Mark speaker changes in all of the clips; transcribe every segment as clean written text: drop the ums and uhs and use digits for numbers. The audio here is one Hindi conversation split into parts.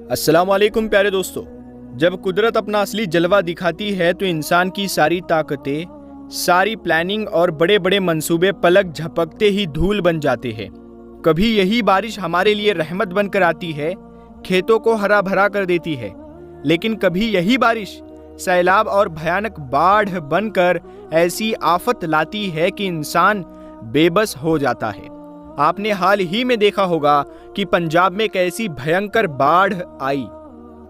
Speaker 1: अस्सलाम वालेकुम प्यारे दोस्तों। जब कुदरत अपना असली जलवा दिखाती है तो इंसान की सारी ताकतें, सारी प्लानिंग और बड़े बड़े मंसूबे पलक झपकते ही धूल बन जाते हैं। कभी यही बारिश हमारे लिए रहमत बनकर आती है, खेतों को हरा भरा कर देती है, लेकिन कभी यही बारिश सैलाब और भयानक बाढ़ बनकर ऐसी आफत लाती है कि इंसान बेबस हो जाता है। आपने हाल ही में देखा होगा कि पंजाब में कैसी भयंकर बाढ़ आई,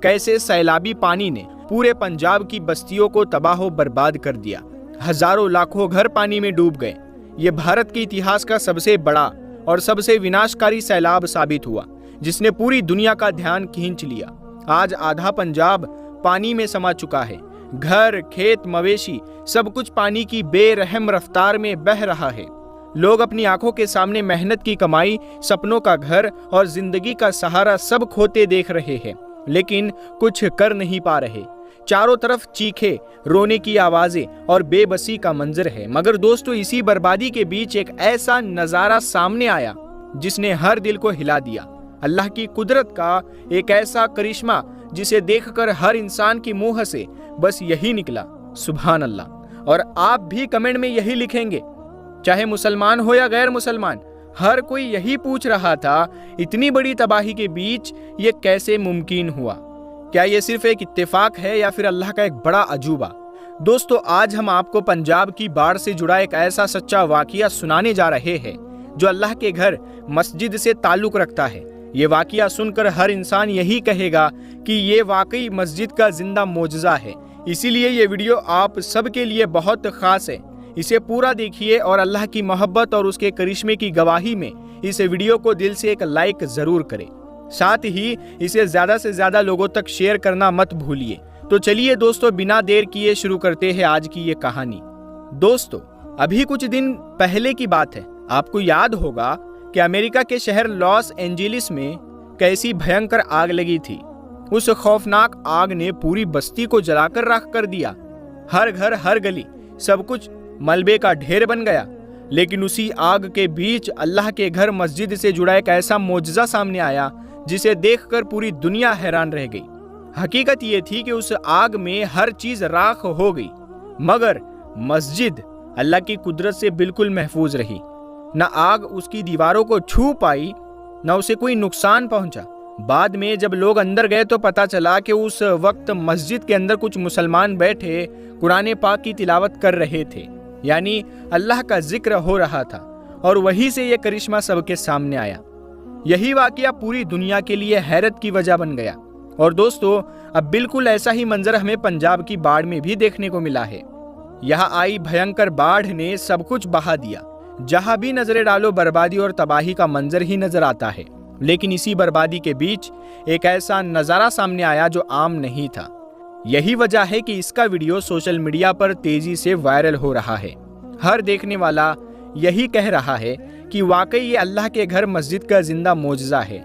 Speaker 1: कैसे सैलाबी पानी ने पूरे पंजाब की बस्तियों को तबाह बर्बाद कर दिया। हजारों लाखों घर पानी में डूब गए। ये भारत के इतिहास का सबसे बड़ा और सबसे विनाशकारी सैलाब साबित हुआ, जिसने पूरी दुनिया का ध्यान खींच लिया। आज आधा पंजाब पानी में समा चुका है। घर, खेत, मवेशी सब कुछ पानी की बेरहम रफ्तार में बह रहा है। लोग अपनी आंखों के सामने मेहनत की कमाई, सपनों का घर और जिंदगी का सहारा सब खोते देख रहे हैं, लेकिन कुछ कर नहीं पा रहे। चारों तरफ चीखे, रोने की आवाजें और बेबसी का मंजर है। मगर दोस्तों, इसी बर्बादी के बीच एक ऐसा नजारा सामने आया जिसने हर दिल को हिला दिया। अल्लाह की कुदरत का एक ऐसा करिश्मा जिसे देखकर हर इंसान की मुंह से बस यही निकला, सुभान अल्लाह। और आप भी कमेंट में यही लिखेंगे, चाहे मुसलमान हो या गैर मुसलमान, हर कोई यही पूछ रहा था, इतनी बड़ी तबाही के बीच ये कैसे मुमकिन हुआ? क्या ये सिर्फ एक इत्तेफाक है या फिर अल्लाह का एक बड़ा अजूबा? दोस्तों, आज हम आपको पंजाब की बाढ़ से जुड़ा एक ऐसा सच्चा वाकया सुनाने जा रहे हैं जो अल्लाह के घर मस्जिद से ताल्लुक रखता है। ये वाकया सुनकर हर इंसान यही कहेगा कि ये वाकई मस्जिद का जिंदा मोजज़ा है। इसीलिए ये वीडियो आप सबके लिए बहुत खास है। इसे पूरा देखिए और अल्लाह की मोहब्बत और उसके करिश्मे की गवाही में इस वीडियो को दिल से एक लाइक जरूर करें। साथ ही इसे ज्यादा से ज्यादा लोगों तक शेयर करना मत भूलिए। तो चलिए दोस्तों, बिना देर किए शुरू करते हैं आज की ये कहानी। दोस्तों, अभी कुछ दिन पहले की बात है। आपको याद होगा कि अमेरिका के शहर लॉस एंजेलिस में कैसी भयंकर आग लगी थी। उस खौफनाक आग ने पूरी बस्ती को जलाकर राख कर दिया। हर घर, हर गली, सब कुछ मलबे का ढेर बन गया। लेकिन उसी आग के बीच अल्लाह के घर मस्जिद से जुड़ा एक ऐसा मोजज़ा सामने आया जिसे देखकर पूरी दुनिया हैरान रह गई। हकीकत ये थी कि उस आग में हर चीज राख हो गई, मगर मस्जिद अल्लाह की कुदरत से बिल्कुल महफूज रही। न आग उसकी दीवारों को छू पाई, न उसे कोई नुकसान पहुंचा। बाद में जब लोग अंदर गए तो पता चला कि उस वक्त मस्जिद के अंदर कुछ मुसलमान बैठे कुरान पाक की तिलावत कर रहे थे, यानी अल्लाह का जिक्र हो रहा था। और वहीं से यह करिश्मा सबके सामने आया। यही वाकया पूरी दुनिया के लिए हैरत की वजह बन गया। और दोस्तों, अब बिल्कुल ऐसा ही मंजर हमें पंजाब की बाढ़ में भी देखने को मिला है। यहाँ आई भयंकर बाढ़ ने सब कुछ बहा दिया। जहां भी नजरें डालो बर्बादी और तबाही का मंजर ही नजर आता है। लेकिन इसी बर्बादी के बीच एक ऐसा नजारा सामने आया जो आम नहीं था। यही वजह है कि इसका वीडियो सोशल मीडिया पर तेजी से वायरल हो रहा है। हर देखने वाला यही कह रहा है कि वाकई ये अल्लाह के घर मस्जिद का जिंदा मोजज़ा है।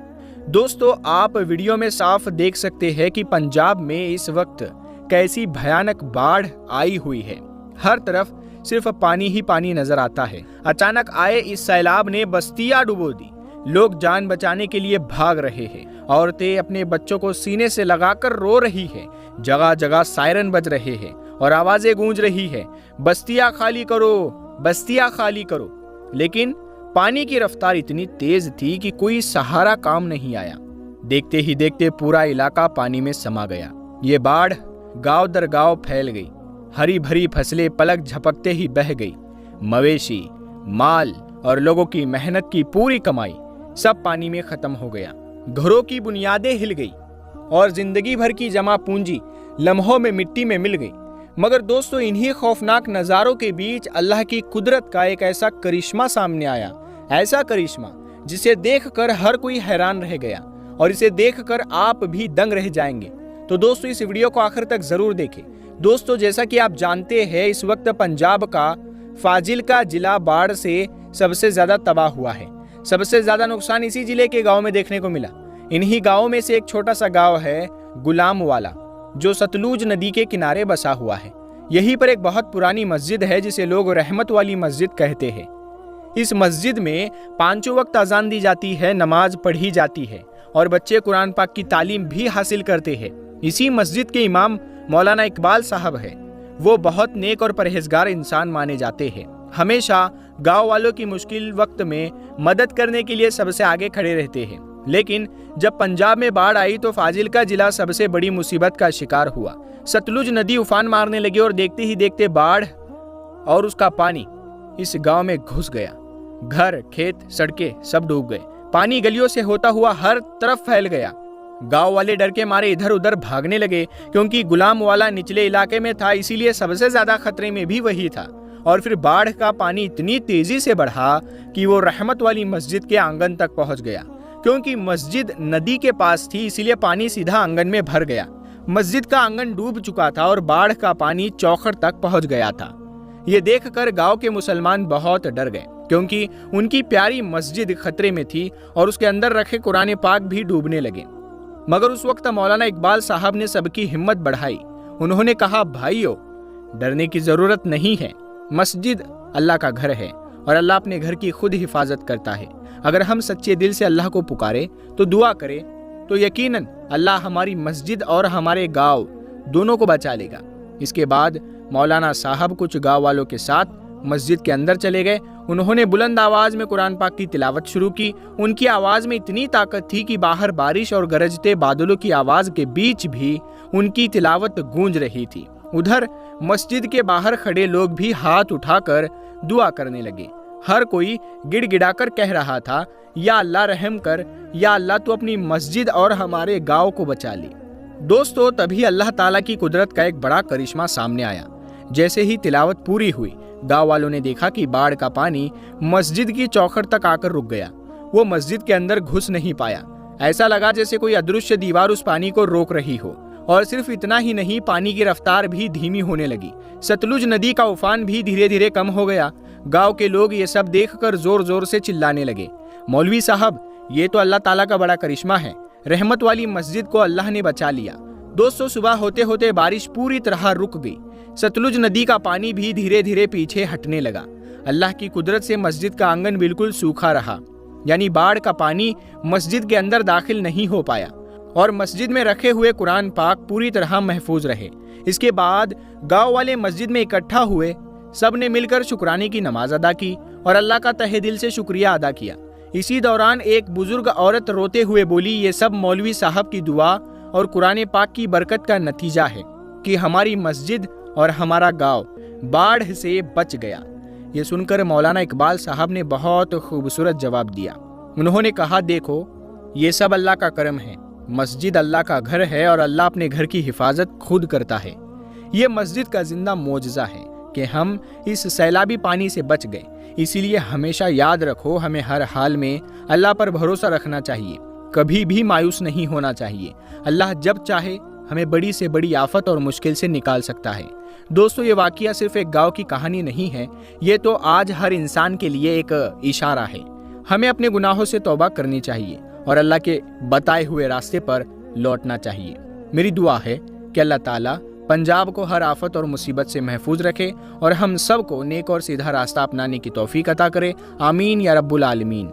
Speaker 1: दोस्तों, आप वीडियो में साफ देख सकते हैं कि पंजाब में इस वक्त कैसी भयानक बाढ़ आई हुई है। हर तरफ सिर्फ पानी ही पानी नजर आता है। अचानक आए इस सैलाब ने बस्तियां डुबो दी। लोग जान बचाने के लिए भाग रहे हैं। औरतें अपने बच्चों को सीने से लगाकर रो रही है। जगह जगह सायरन बज रहे हैं और आवाजें गूंज रही है, बस्तियां खाली करो, बस्तियां खाली करो। लेकिन पानी की रफ्तार इतनी तेज थी कि कोई सहारा काम नहीं आया। देखते ही देखते पूरा इलाका पानी में समा गया। ये बाढ़ गांव दर गांव फैल गई। हरी भरी फसलें पलक झपकते ही बह गई। मवेशी, माल और लोगों की मेहनत की पूरी कमाई सब पानी में खत्म हो गया। घरों की बुनियादें हिल गई और जिंदगी भर की जमा पूंजी लम्हों में मिट्टी में मिल गई। मगर दोस्तों, इन्हीं खौफनाक नज़ारों के बीच अल्लाह की कुदरत का एक ऐसा करिश्मा सामने आया। ऐसा करिश्मा जिसे देखकर हर कोई हैरान रह गया और इसे देखकर आप भी दंग रह जाएंगे। तो दोस्तों, इस वीडियो को आखिर तक जरूर देखें। दोस्तों, जैसा कि आप जानते हैं, इस वक्त पंजाब का फाजिल्का जिला बाढ़ से सबसे ज्यादा तबाह हुआ है। सबसे ज्यादा नुकसान इसी जिले के गांव में देखने को मिला। इन्हीं गांवों में से एक छोटा सा गांव है गुलामवाला, जो सतलुज नदी के किनारे बसा हुआ है। यहीं पर एक बहुत पुरानी मस्जिद है जिसे लोग रहमत वाली मस्जिद कहते हैं। इस मस्जिद में 5 वक्त अजान दी जाती है, नमाज पढ़ी जाती है और बच्चे कुरान पाक की तालीम भी हासिल करते हैं। इसी मस्जिद के इमाम मौलाना इकबाल साहब है। वो बहुत नेक और परहेजगार इंसान माने जाते हैं। हमेशा गांव वालों की मुश्किल वक्त में मदद करने के लिए सबसे आगे खड़े रहते हैं। लेकिन जब पंजाब में बाढ़ आई तो फाजिल्का जिला सबसे बड़ी मुसीबत का शिकार हुआ। सतलुज नदी उफान मारने लगी और देखते ही देखते बाढ़ और उसका पानी इस गांव में घुस गया। घर, खेत, सड़कें सब डूब गए। पानी गलियों से होता हुआ हर तरफ फैल गया। गांव वाले डर के मारे इधर उधर भागने लगे, क्योंकि गुलाम वाला निचले इलाके में था, इसीलिए सबसे ज्यादा खतरे में भी वही था। और फिर बाढ़ का पानी इतनी तेजी से बढ़ा कि वो रहमत वाली मस्जिद के आंगन तक पहुंच गया। क्योंकि मस्जिद नदी के पास थी, इसीलिए पानी सीधा आंगन में भर गया। मस्जिद का आंगन डूब चुका था और बाढ़ का पानी चौखट तक पहुंच गया था। ये देखकर गांव के मुसलमान बहुत डर गए, क्योंकि उनकी प्यारी मस्जिद खतरे में थी और उसके अंदर रखे कुरान पाक भी डूबने लगे। मगर उस वक्त मौलाना इकबाल साहब ने सबकी हिम्मत बढ़ाई। उन्होंने कहा, भाइयों, डरने की जरूरत नहीं है। मस्जिद अल्लाह का घर है और अल्लाह अपने घर की खुद हिफाजत करता है। अगर हम सच्चे दिल से अल्लाह को पुकारे तो दुआ करें तो यकीनन अल्लाह हमारी मस्जिद और हमारे गांव दोनों को बचा लेगा। इसके बाद मौलाना साहब कुछ गांव वालों के साथ मस्जिद के अंदर चले गए। उन्होंने बुलंद आवाज में कुरान पाक की तिलावत शुरू की। उनकी आवाज में इतनी ताकत थी कि बाहर बारिश और गरजते बादलों की आवाज के बीच भी उनकी तिलावत गूंज रही थी। उधर मस्जिद के बाहर खड़े लोग भी हाथ उठाकर दुआ करने लगे। हर कोई गिड़गिड़ाकर कह रहा था, या अल्लाह रहम कर, या अल्लाह तू अपनी मस्जिद और हमारे गांव को बचा ले। दोस्तों, तभी अल्लाह ताला की कुदरत का एक बड़ा करिश्मा सामने आया। जैसे ही तिलावत पूरी हुई, गांव वालों ने देखा कि बाढ़ का पानी मस्जिद की चौखट तक आकर रुक गया। वो मस्जिद के अंदर घुस नहीं पाया। ऐसा लगा जैसे कोई अदृश्य दीवार उस पानी को रोक रही हो। और सिर्फ इतना ही नहीं, पानी की रफ्तार भी धीमी होने लगी। सतलुज नदी का उफान भी धीरे धीरे कम हो गया। गांव के लोग ये सब देखकर जोर जोर से चिल्लाने लगे, मौलवी साहब, ये तो अल्लाह ताला का बड़ा करिश्मा है। रहमत वाली मस्जिद को अल्लाह ने बचा लिया। दोस्तों, सुबह होते होते बारिश पूरी तरह रुक गई। सतलुज नदी का पानी भी धीरे धीरे पीछे हटने लगा। अल्लाह की कुदरत से मस्जिद का आंगन बिल्कुल सूखा रहा, यानी बाढ़ का पानी मस्जिद के अंदर दाखिल नहीं हो पाया और मस्जिद में रखे हुए कुरान पाक पूरी तरह महफूज रहे। इसके बाद गांव वाले मस्जिद में इकट्ठा हुए। सब ने मिलकर शुक्राने की नमाज अदा की और अल्लाह का तहे दिल से शुक्रिया अदा किया। इसी दौरान एक बुजुर्ग औरत रोते हुए बोली, ये सब मौलवी साहब की दुआ और कुरान पाक की बरकत का नतीजा है कि हमारी मस्जिद और हमारा गांव बाढ़ से बच गया। ये सुनकर मौलाना इकबाल साहब ने बहुत खूबसूरत जवाब दिया। उन्होंने कहा, देखो, ये सब अल्लाह का करम है। मस्जिद अल्लाह का घर है और अल्लाह अपने घर की हिफाजत खुद करता है। ये मस्जिद का जिंदा मोजज़ा है कि हम इस सैलाबी पानी से बच गए। इसीलिए हमेशा याद रखो, हमें हर हाल में अल्लाह पर भरोसा रखना चाहिए, कभी भी मायूस नहीं होना चाहिए। अल्लाह जब चाहे हमें बड़ी से बड़ी आफत और मुश्किल से निकाल सकता है। दोस्तों, ये वाकया सिर्फ एक गांव की कहानी नहीं है, ये तो आज हर इंसान के लिए एक इशारा है। हमें अपने गुनाहों से तौबा करनी चाहिए और अल्लाह के बताए हुए रास्ते पर लौटना चाहिए। मेरी दुआ है कि अल्लाह ताला पंजाब को हर आफत और मुसीबत से महफूज रखे और हम सब को नेक और सीधा रास्ता अपनाने की तौफीक अता करे। आमीन या रब्बुल आलमीन।